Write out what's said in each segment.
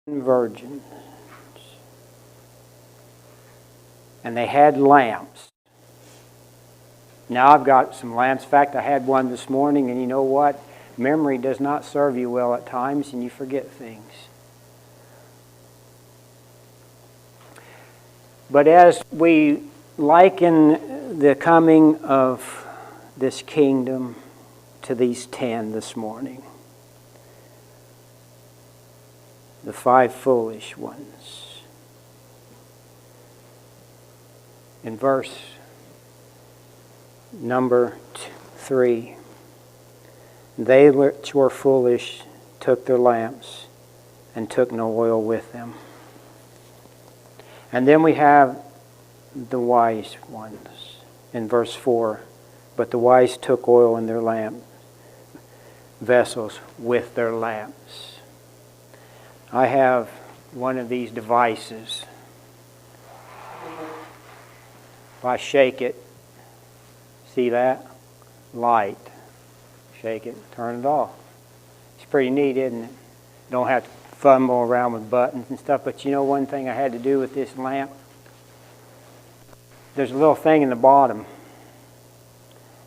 virgins. And they had lamps. Now I've got some lamps. In fact, I had one this morning, and you know what? Memory does not serve you well at times, and you forget things. But as we liken the coming of this kingdom to these 10 this morning, the 5 foolish ones, in verse number 3, they which were foolish took their lamps and took no oil with them. And then we have the wise ones in verse 4. But the wise took oil in their lamp vessels with their lamps. I have one of these devices. If I shake it, see that? Light. Shake it, turn it off. It's pretty neat, isn't it? Don't have to fumble around with buttons and stuff. But you know one thing I had to do with this lamp? There's a little thing in the bottom.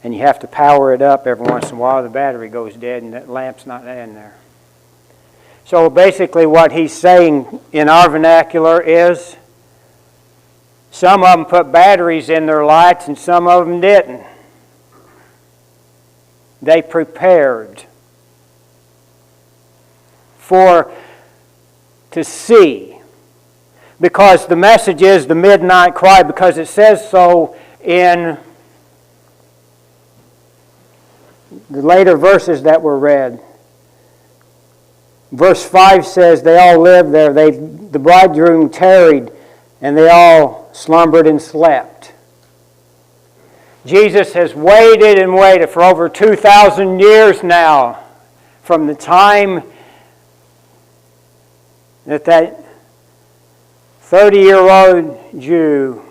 And you have to power it up every once in a while. The battery goes dead and that lamp's not in there. So basically what he's saying in our vernacular is some of them put batteries in their lights and some of them didn't. They prepared to see. Because the message is the midnight cry, because it says so in the later verses that were read. Verse 5 says they all lived there. The bridegroom tarried, and they all slumbered and slept. Jesus has waited and waited for over 2,000 years now from the time that 30-year-old Jew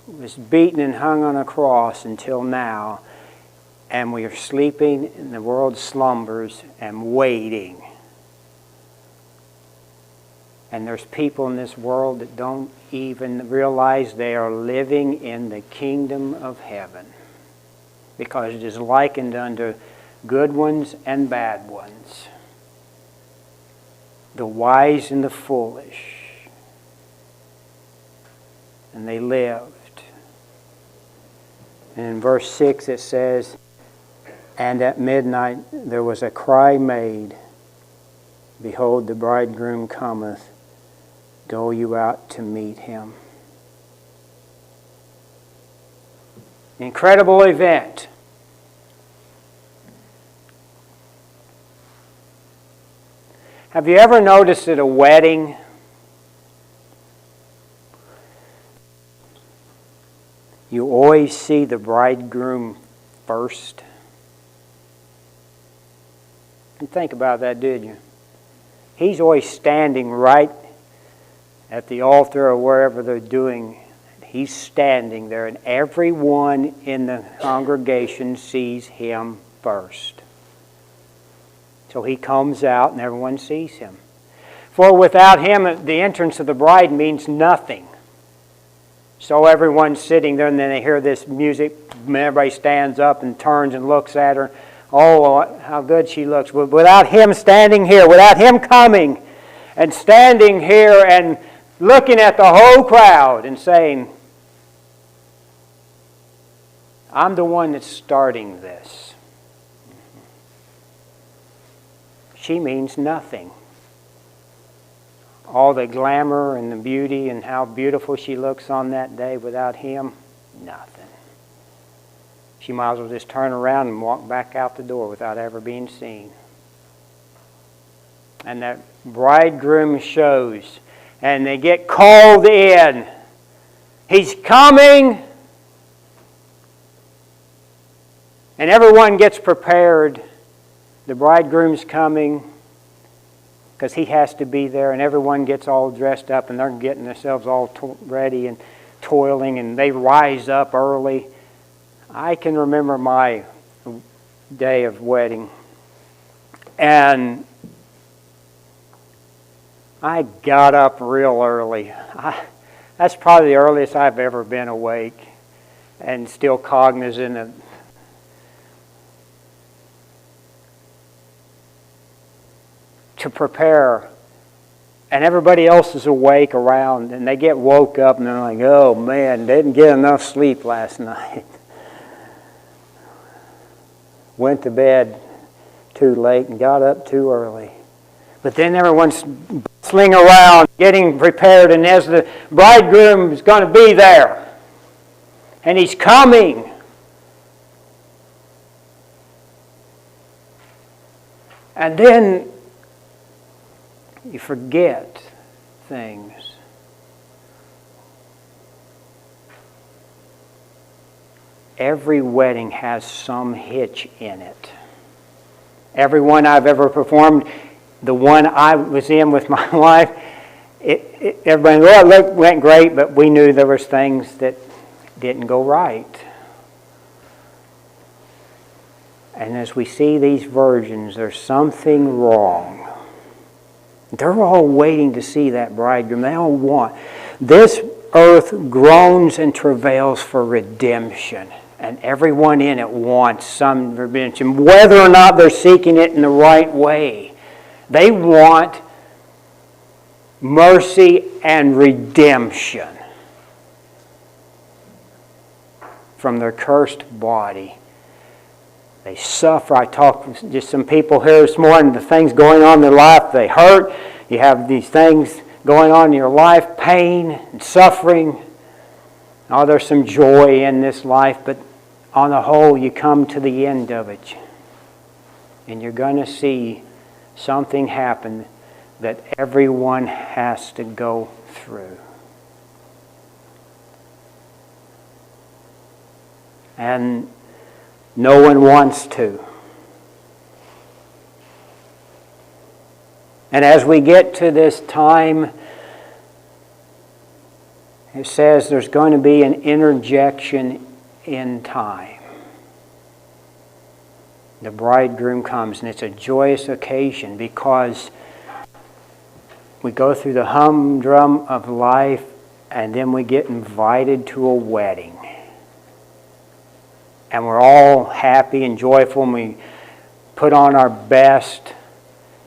was beaten and hung on a cross until now. And we are sleeping and the world slumbers and waiting. And there's people in this world that don't even realize they are living in the kingdom of heaven. Because it is likened unto good ones and bad ones. The wise and the foolish. And they lived. And in verse 6 it says, and at midnight there was a cry made, behold, the bridegroom cometh, go you out to meet him. Incredible event. Have you ever noticed at a wedding, you always see the bridegroom first? And think about that, did you? He's always standing right at the altar or wherever they're doing. He's standing there, and everyone in the congregation sees him first. So he comes out and everyone sees him. For without him, the entrance of the bride means nothing. So everyone's sitting there, and then they hear this music, and everybody stands up and turns and looks at her. Oh, how good she looks. But without him standing here, without him coming and standing here and looking at the whole crowd and saying, I'm the one that's starting this. She means nothing. All the glamour and the beauty and how beautiful she looks on that day, without him, nothing. She might as well just turn around and walk back out the door without ever being seen. And that bridegroom shows, and they get called in. He's coming. And everyone gets prepared. The bridegroom's coming because he has to be there, and everyone gets all dressed up, and they're getting themselves all ready and toiling, and they rise up early. I can remember my day of wedding, and I got up real early. That's probably the earliest I've ever been awake and still cognizant of to prepare. And everybody else is awake around, and they get woke up and they're like, oh man, didn't get enough sleep last night. Went to bed too late and got up too early. But then everyone's bustling around, getting prepared, and as the bridegroom is going to be there, and he's coming. And then you forget things. Every wedding has some hitch in it. Every one I've ever performed, the one I was in with my wife, everybody, well, it went great, but we knew there was things that didn't go right. And as we see these virgins, there's something wrong. They're all waiting to see that bridegroom. They all want. This earth groans and travails for redemption. And everyone in it wants some redemption, whether or not they're seeking it in the right way. They want mercy and redemption from their cursed body. They suffer. I talked to just some people here this morning, the things going on in their life, they hurt. You have these things going on in your life, pain and suffering. Oh, there's some joy in this life, but on the whole, you come to the end of it. And you're going to see something happen that everyone has to go through. And no one wants to. And as we get to this time, it says there's going to be an interjection in time. The bridegroom comes, and it's a joyous occasion because we go through the humdrum of life, and then we get invited to a wedding. And we're all happy and joyful, and we put on our best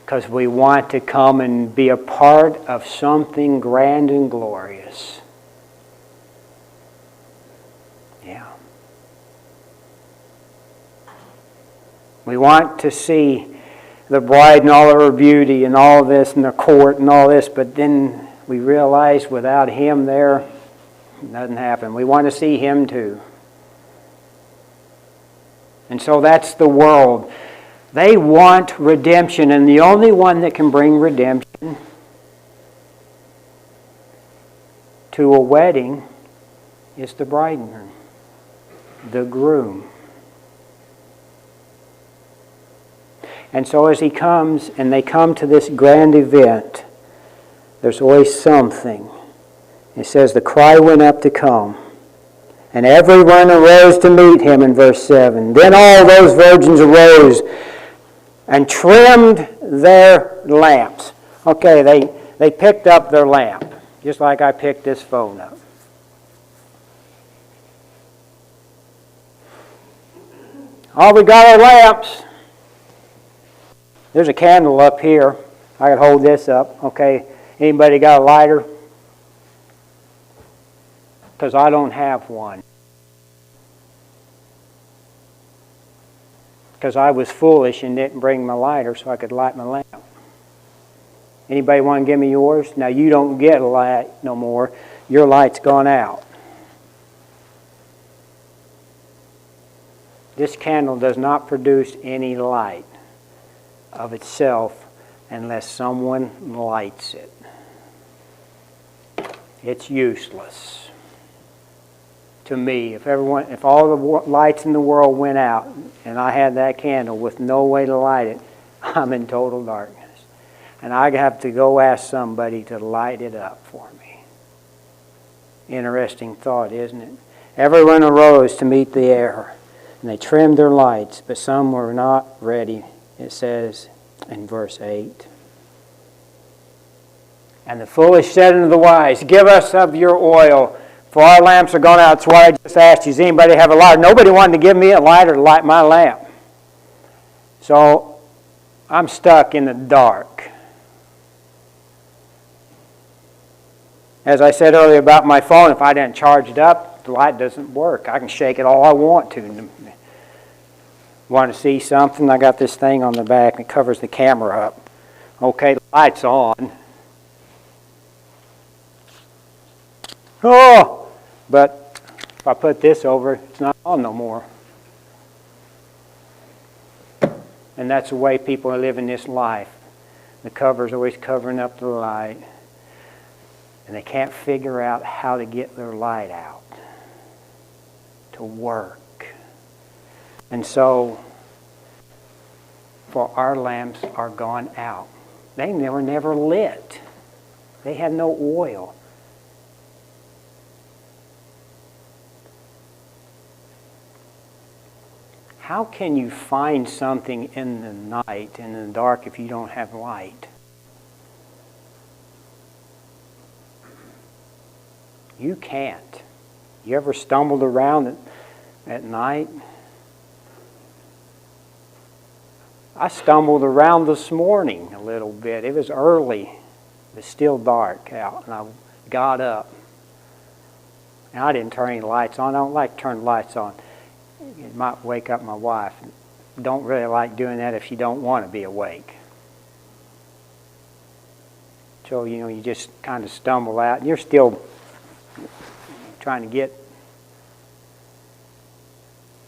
because we want to come and be a part of something grand and glorious. Yeah. We want to see the bride in all of her beauty and all this and the court and all this, but then we realize without Him there, it doesn't happen. We want to see Him too. And so that's the world. They want redemption, and the only one that can bring redemption to a wedding is the bridegroom, the groom. And so as he comes, and they come to this grand event, there's always something. It says the cry went up to come. And everyone arose to meet him in verse 7. Then all those virgins arose and trimmed their lamps. Okay, they picked up their lamp, just like I picked this phone up. Oh, we got our lamps. There's a candle up here. I could hold this up. Okay, anybody got a lighter? Because I don't have one. Because I was foolish and didn't bring my lighter so I could light my lamp. Anybody want to give me yours? Now you don't get a light no more. Your light's gone out. This candle does not produce any light of itself unless someone lights it. It's useless. To me, if all the lights in the world went out and I had that candle with no way to light it, I'm in total darkness. And I have to go ask somebody to light it up for me. Interesting thought, isn't it? Everyone arose to meet the heir, and they trimmed their lights, but some were not ready, it says in verse 8. And the foolish said unto the wise, give us of your oil, for our lamps are gone out. That's why I just asked you, does anybody have a lighter? Nobody wanted to give me a lighter to light my lamp. So I'm stuck in the dark. As I said earlier about my phone, if I didn't charge it up, the light doesn't work. I can shake it all I want to. Want to see something? I got this thing on the back that covers the camera up. Okay, the light's on. Oh! But if I put this over, it's not on no more. And that's the way people live in this life. The cover's always covering up the light. And they can't figure out how to get their light out to work. And so, for our lamps are gone out. They were never lit. They had no oil. How can you find something in the night, in the dark, if you don't have light? You can't. You ever stumbled around at night? I stumbled around this morning a little bit. It was early. It was still dark out, and I got up. And I didn't turn any lights on. I don't like to turn lights on. It might wake up my wife. Don't really like doing that if you don't want to be awake. So, you just kind of stumble out. And you're still trying to get.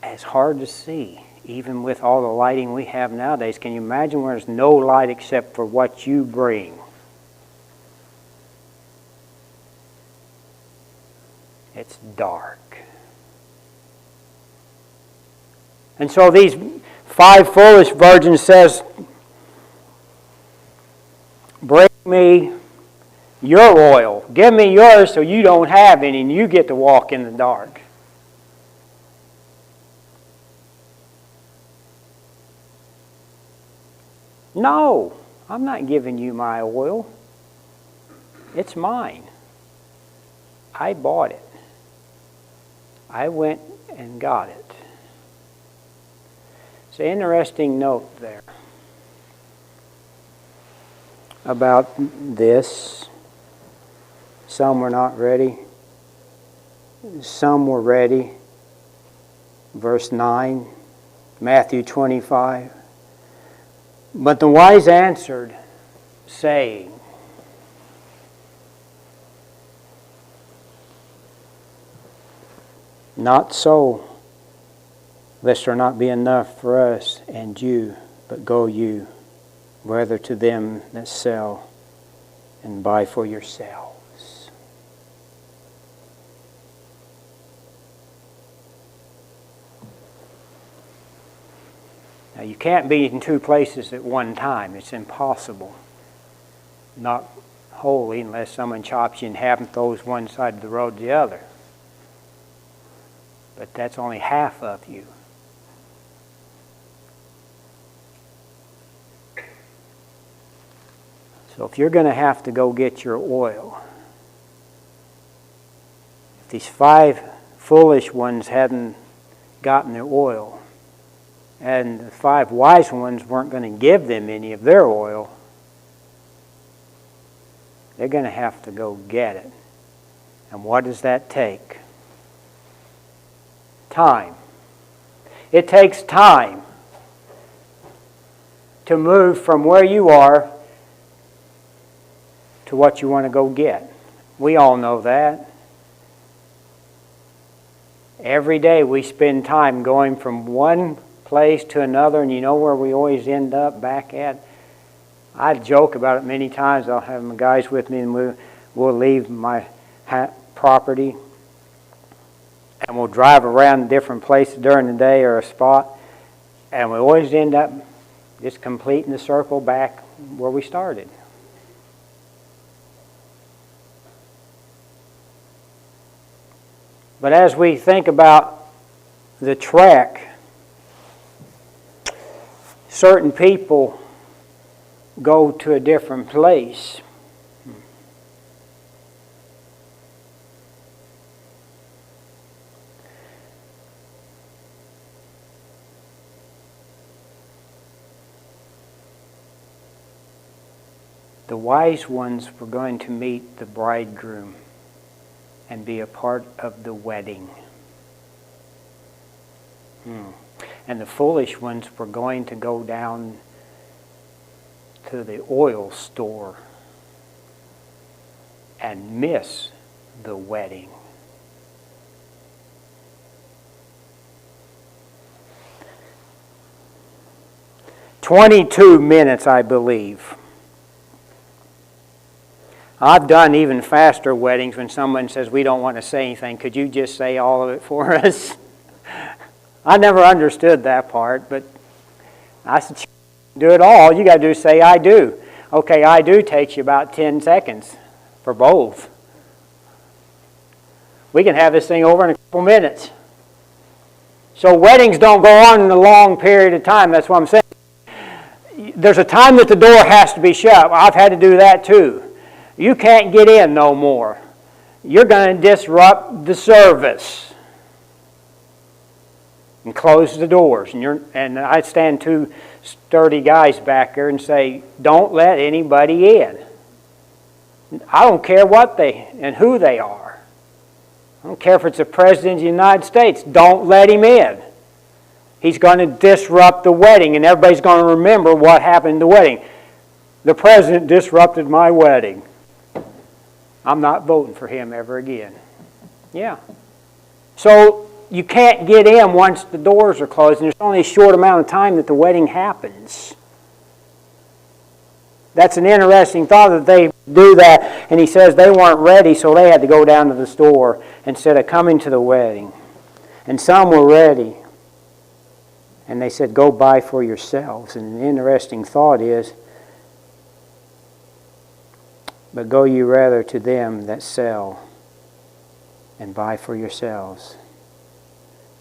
It's hard to see, even with all the lighting we have nowadays. Can you imagine where there's no light except for what you bring? It's dark. And so these 5 foolish virgins says, bring me your oil. Give me yours so you don't have any and you get to walk in the dark. No, I'm not giving you my oil. It's mine. I bought it. I went and got it. It's an interesting note there about this. Some were not ready. Some were ready. Verse 9, Mathew 25. But the wise answered, saying, not so, lest there not be enough for us and you, but go you, rather to them that sell, and buy for yourselves. Now you can't be in 2 places at one time. It's impossible. Not wholly, unless someone chops you in half and throws one side of the road to the other. But that's only half of you. So if you're going to have to go get your oil, if these 5 foolish ones hadn't gotten their oil, and the 5 wise ones weren't going to give them any of their oil, they're going to have to go get it. And what does that take? Time. It takes time to move from where you are to what you want to go get. We all know that. Every day we spend time going from one place to another, and you know where we always end up back at? I joke about it many times. I'll have my guys with me, and we'll leave my property, and we'll drive around different places during the day or a spot, and we always end up just completing the circle back where we started. But as we think about the trek, certain people go to a different place. The wise ones were going to meet the bridegroom and be a part of the wedding. And the foolish ones were going to go down to the oil store and miss the wedding. "22 minutes, I believe." I've done even faster weddings when someone says, "We don't want to say anything. Could you just say all of it for us?" I never understood that part, but I said, "Do it all. You got to do is say, 'I do.'" Okay, "I do" takes you about 10 seconds for both. We can have this thing over in a couple minutes. So weddings don't go on in a long period of time. That's what I'm saying. There's a time that the door has to be shut. I've had to do that too. You can't get in no more. You're going to disrupt the service. And close the doors. And I stand two sturdy guys back there and say, "Don't let anybody in." I don't care what they and who they are. I don't care if it's the President of the United States. Don't let him in. He's going to disrupt the wedding, and everybody's going to remember what happened in the wedding. The President disrupted my wedding. I'm not voting for him ever again. Yeah. So you can't get in once the doors are closed, and there's only a short amount of time that the wedding happens. That's an interesting thought that they do that, and he says they weren't ready, so they had to go down to the store instead of coming to the wedding. And some were ready, and they said, "Go buy for yourselves." And an interesting thought is, "But go you rather to them that sell and buy for yourselves."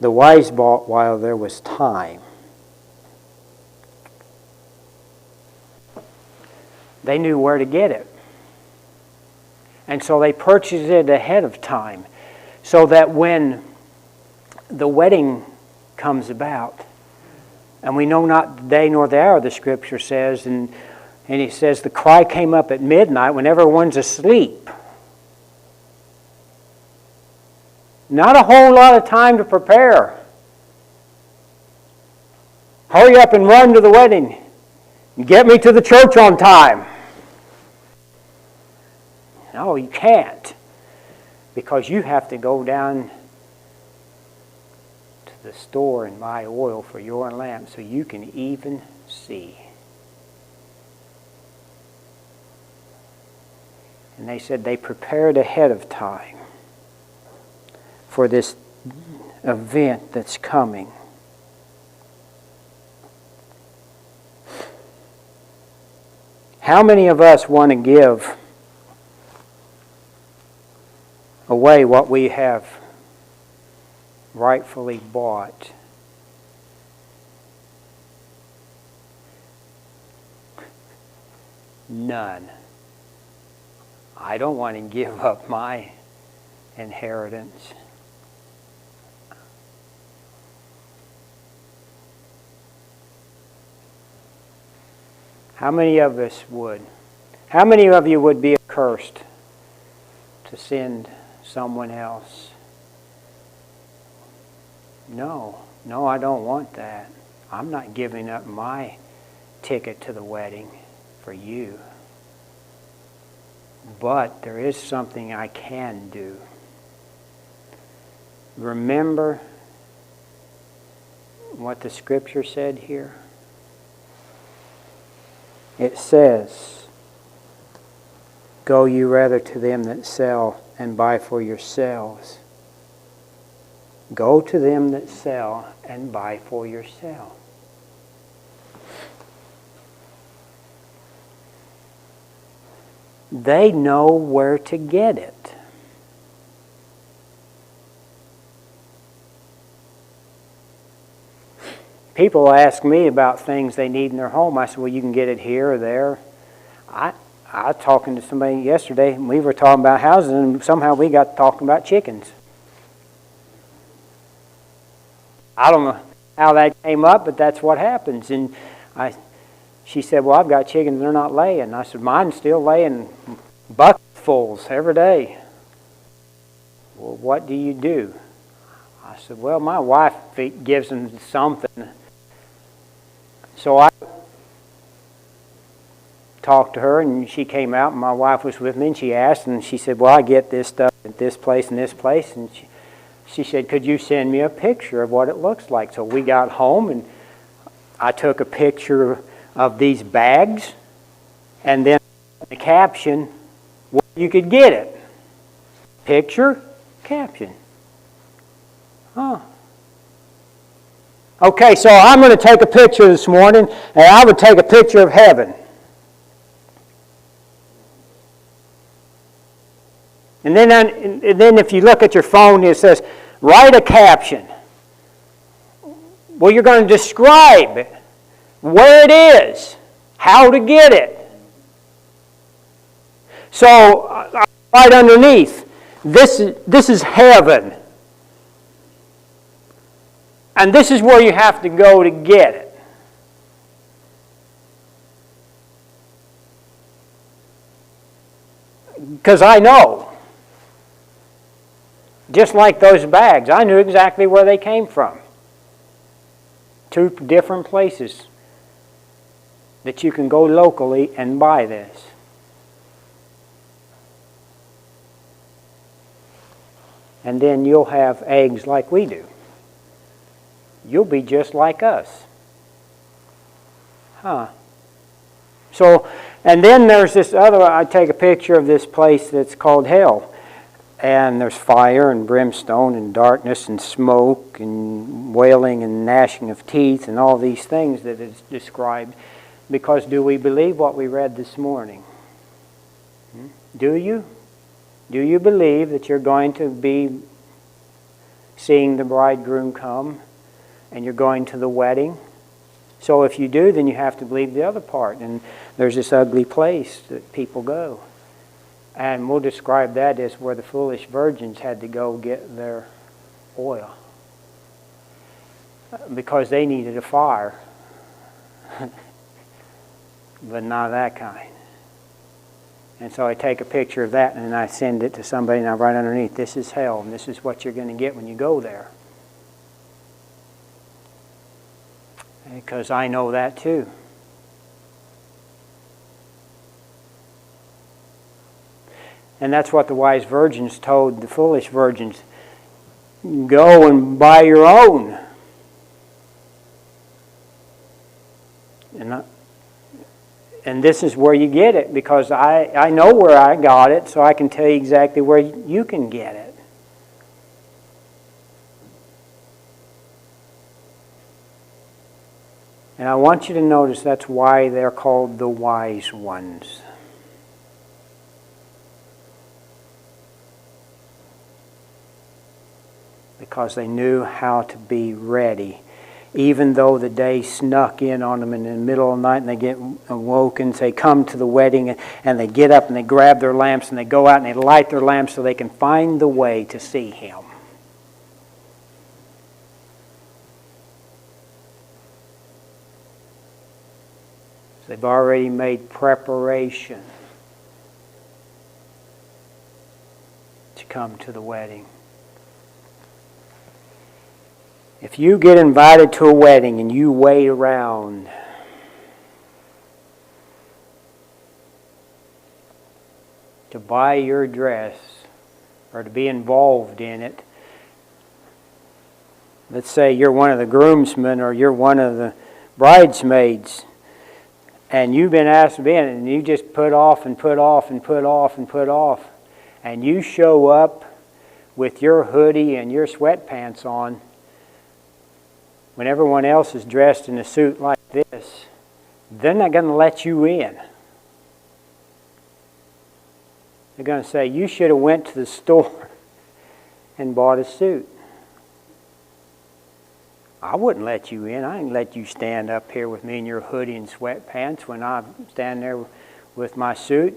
The wise bought while there was time. They knew where to get it. And so they purchased it ahead of time, so that when the wedding comes about, and we know not the day nor the hour, the Scripture says, and it says the cry came up at midnight when everyone's asleep. Not a whole lot of time to prepare. Hurry up and run to the wedding. Get me to the church on time. No, you can't. Because you have to go down to the store and buy oil for your lamp so you can even see. And they said they prepared ahead of time for this event that's coming. How many of us want to give away what we have rightfully bought? None. I don't want to give up my inheritance. How many of us would? How many of you would be accursed to send someone else? No, I don't want that. I'm not giving up my ticket to the wedding for you. But there is something I can do. Remember what the Scripture said here? It says, "Go you rather to them that sell and buy for yourselves." Go to them that sell and buy for yourself. They know where to get it. People ask me about things they need in their home. I said, well, you can get it here or there. I was talking to somebody yesterday, and we were talking about houses, and somehow we got talking about chickens. I don't know how that came up, but that's what happens. And She said, well, I've got chickens, they're not laying. I said, mine's still laying bucketfuls every day. Well, what do you do? I said, well, my wife gives them something. So I talked to her, and she came out, and my wife was with me, and she asked, and she said, well, I get this stuff at this place and this place. And she said, could you send me a picture of what it looks like? So we got home, and I took a picture of these bags, and then the caption, where you could get it. Picture, caption. Huh. Okay, so I'm going to take a picture this morning, and I would take a picture of heaven. And then if you look at your phone, it says, write a caption. Well, you're going to describe where it is, how to get it. So, right underneath, this is heaven. And this is where you have to go to get it. Because I know. Just like those bags, I knew exactly where they came from. 2 different places that you can go locally and buy this. And then you'll have eggs like we do. You'll be just like us. Huh. So, and then there's this other, I take a picture of this place that's called hell. And there's fire and brimstone and darkness and smoke and wailing and gnashing of teeth and all these things that is described. Because do we believe what we read this morning? Do you? Do you believe that you're going to be seeing the bridegroom come and you're going to the wedding? So if you do, then you have to believe the other part. And there's this ugly place that people go. And we'll describe that as where the foolish virgins had to go get their oil. Because they needed a fire. But not that kind. And so I take a picture of that and I send it to somebody and I write underneath, this is hell and this is what you're going to get when you go there. Because I know that too. And that's what the wise virgins told the foolish virgins. Go and buy your own. And this is where you get it, because I know where I got it, so I can tell you exactly where you can get it. And I want you to notice that's why they're called the wise ones. Because they knew how to be ready. Even though the day snuck in on them in the middle of the night and they get awoken, they come to the wedding and they get up and they grab their lamps and they go out and they light their lamps so they can find the way to see Him. They've already made preparation to come to the wedding. If you get invited to a wedding and you wait around, to buy your dress or to be involved in it, let's say you're one of the groomsmen or you're one of the bridesmaids, and you've been asked to be in it, and you just put off and put off and put off and put off, and you show up with your hoodie and your sweatpants on, when everyone else is dressed in a suit like this, they're not going to let you in. They're going to say, you should have went to the store and bought a suit. I wouldn't let you in. I ain't let you stand up here with me in your hoodie and sweatpants when I stand there with my suit.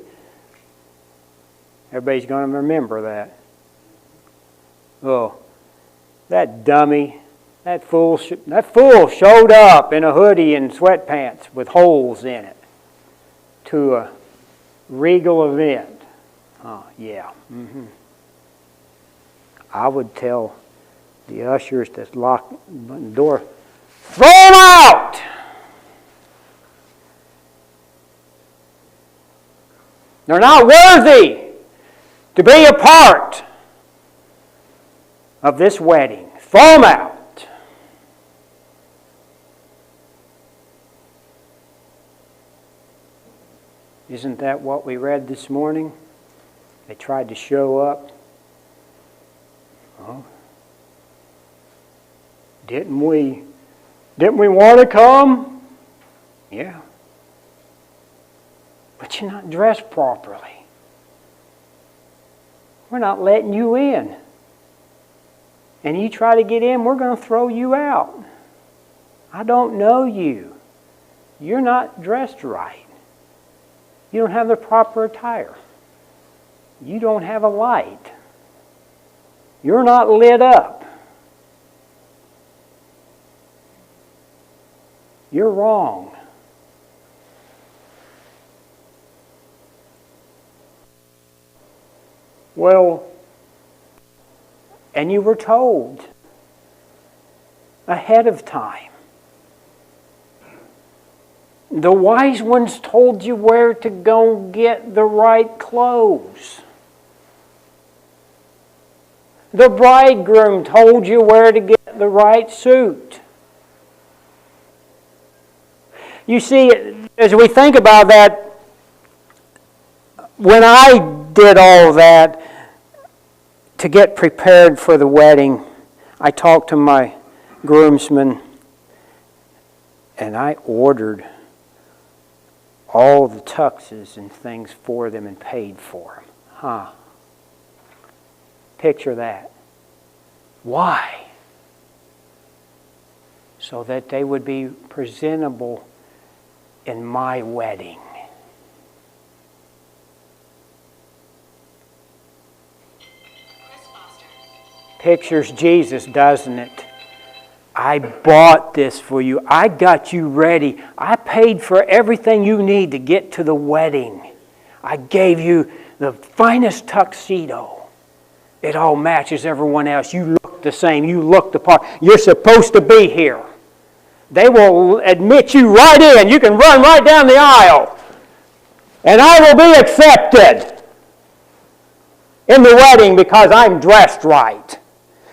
Everybody's going to remember that. Oh, that dummy That fool showed up in a hoodie and sweatpants with holes in it to a regal event. Oh, yeah. I would tell the ushers that locked the door, throw them out! They're not worthy to be a part of this wedding. Throw them out. Isn't that what we read this morning? They tried to show up. Oh. Didn't we want to come? Yeah. But you're not dressed properly. We're not letting you in. And you try to get in, we're going to throw you out. I don't know you. You're not dressed right. You don't have the proper attire. You don't have a light. You're not lit up. You're wrong. Well, and you were told ahead of time. The wise ones told you where to go get the right clothes. The bridegroom told you where to get the right suit. You see, as we think about that, when I did all that to get prepared for the wedding, I talked to my groomsmen and I ordered all the tuxes and things for them and paid for them. Picture that. Why? So that they would be presentable in my wedding. Pictures Jesus, doesn't it? I bought this for you. I got you ready. I paid for everything you need to get to the wedding. I gave you the finest tuxedo. It all matches everyone else. You look the same. You look the part. You're supposed to be here. They will admit you right in. You can run right down the aisle. And I will be accepted in the wedding because I'm dressed right.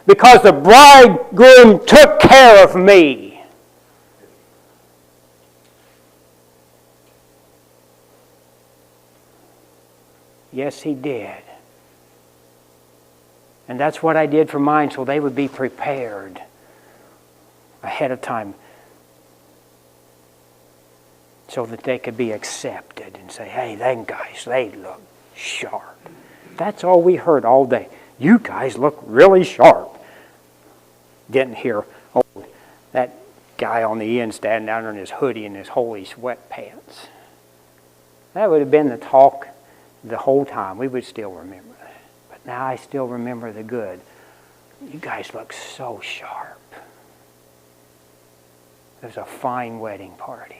Because the bridegroom took care of me. Yes, he did. And that's what I did for mine, so they would be prepared ahead of time, so that they could be accepted and say, hey, them guys, they look sharp. That's all we heard all day. You guys look really sharp. Didn't hear, oh, that guy on the end standing down there in his hoodie and his holy sweatpants. That would have been the talk the whole time. We would still remember that. But now I still remember the good. You guys look so sharp. It was a fine wedding party.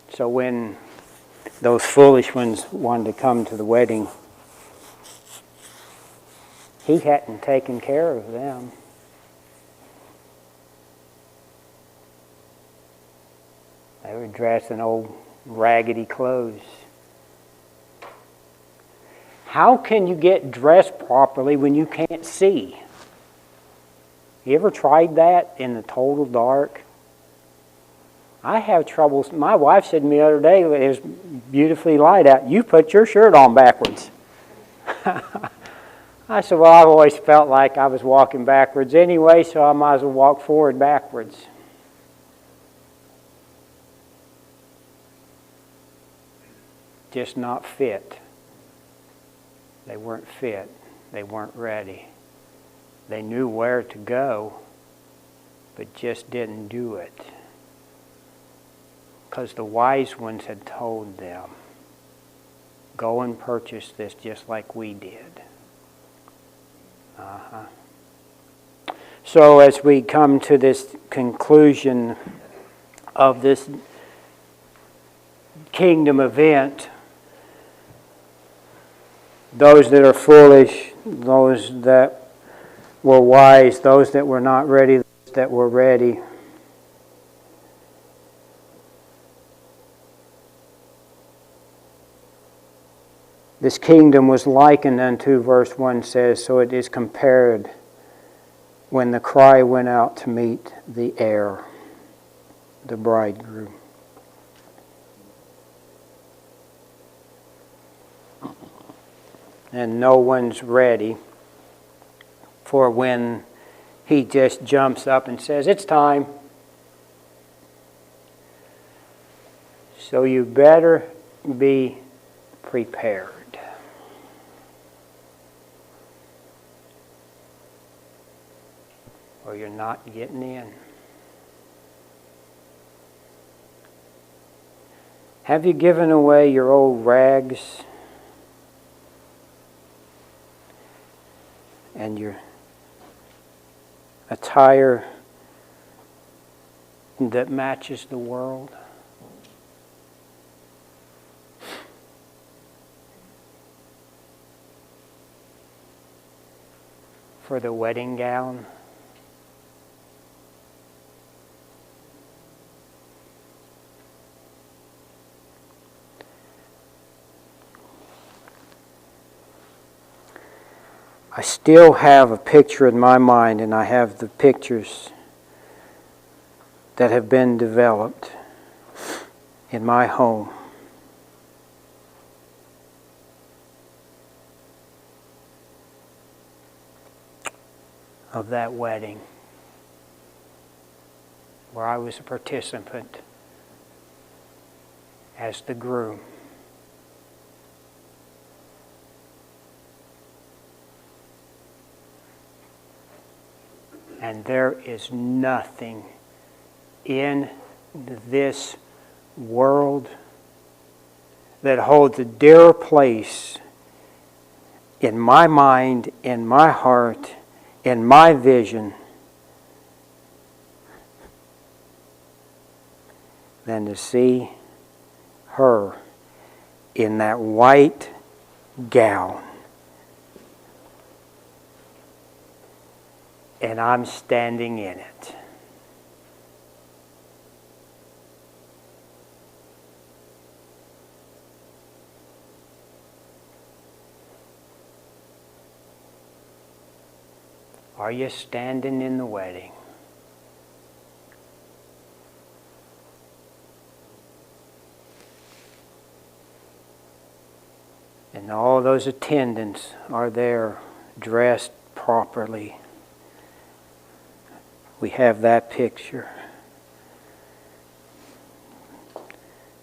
So when those foolish ones wanted to come to the wedding, he hadn't taken care of them. They were dressed in old raggedy clothes. How can you get dressed properly when you can't see? You ever tried that in the total dark? I have troubles. My wife said to me the other day, it was beautifully light out, you put your shirt on backwards. I said, well, I've always felt like I was walking backwards anyway, so I might as well walk forward backwards. Just not fit. They weren't fit. They weren't ready. They knew where to go, but just didn't do it. Because the wise ones had told them. Go and purchase this just like we did. So as we come to this conclusion of this kingdom event, those that are foolish, those that were wise, those that were not ready, those that were ready, this kingdom was likened unto, verse 1 says, so it is compared when the cry went out to meet the heir, the bridegroom. And no one's ready for when he just jumps up and says, it's time. So you better be prepared. Or you're not getting in. Have you given away your old rags and your attire that matches the world? For the wedding gown? I still have a picture in my mind, and I have the pictures that have been developed in my home. Of that wedding, where I was a participant as the groom. And there is nothing in this world that holds a dearer place in my mind, in my heart, in my vision, than to see her in that white gown. And I'm standing in it. Are you standing in the wedding? And all those attendants are there dressed properly. We have that picture.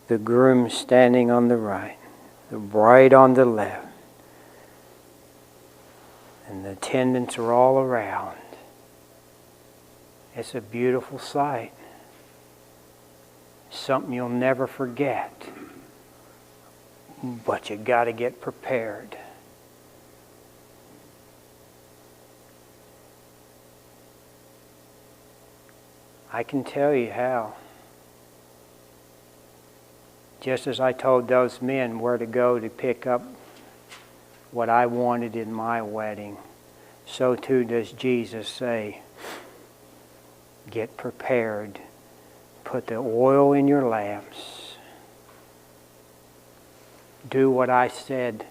The groom standing on the right, the bride on the left, and the attendants are all around. It's a beautiful sight. Something you'll never forget. But you got to get prepared. I can tell you how. Just as I told those men where to go to pick up what I wanted in my wedding, so too does Jesus say, get prepared. Put the oil in your lamps. Do what I said.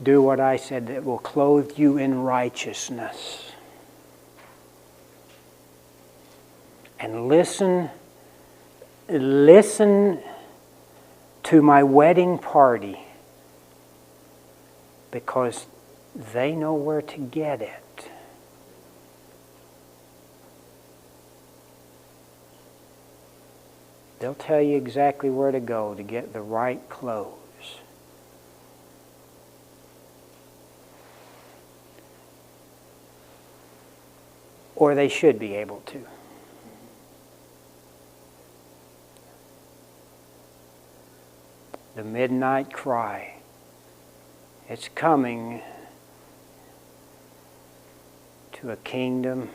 Do what I said that will clothe you in righteousness. And listen to my wedding party, because they know where to get it. They'll tell you exactly where to go to get the right clothes. Or they should be able to. The midnight cry, It's coming to a kingdom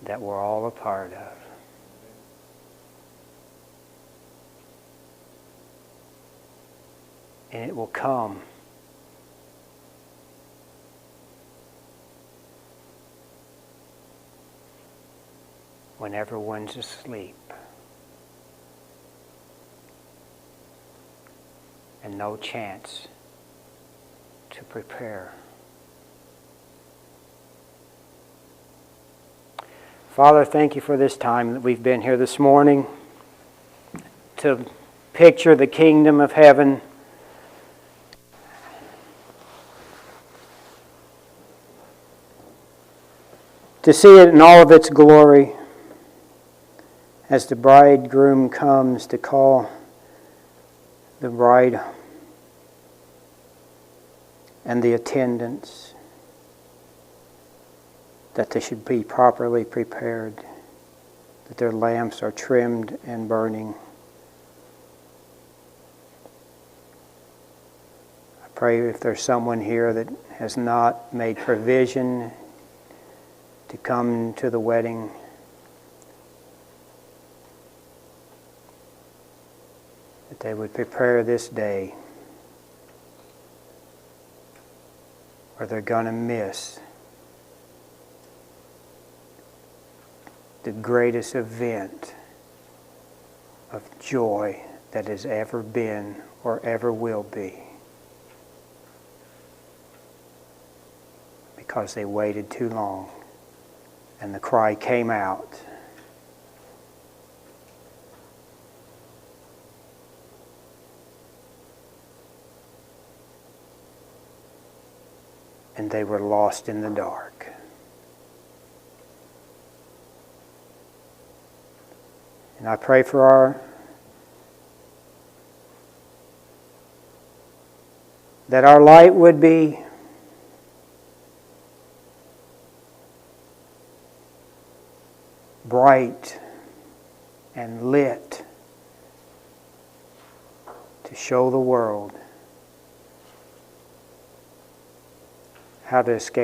that we're all a part of. And it will come when everyone's asleep and no chance to prepare. Father, thank you for this time that we've been here this morning to picture the kingdom of heaven. To see it in all of its glory as the bridegroom comes to call the bride and the attendants, that they should be properly prepared, that their lamps are trimmed and burning. I pray if there's someone here that has not made provision to come to the wedding, that they would prepare this day, or they're going to miss the greatest event of joy that has ever been or ever will be, because they waited too long and the cry came out. And they were lost in the dark. And I pray for that our light would be bright and lit to show the world how to escape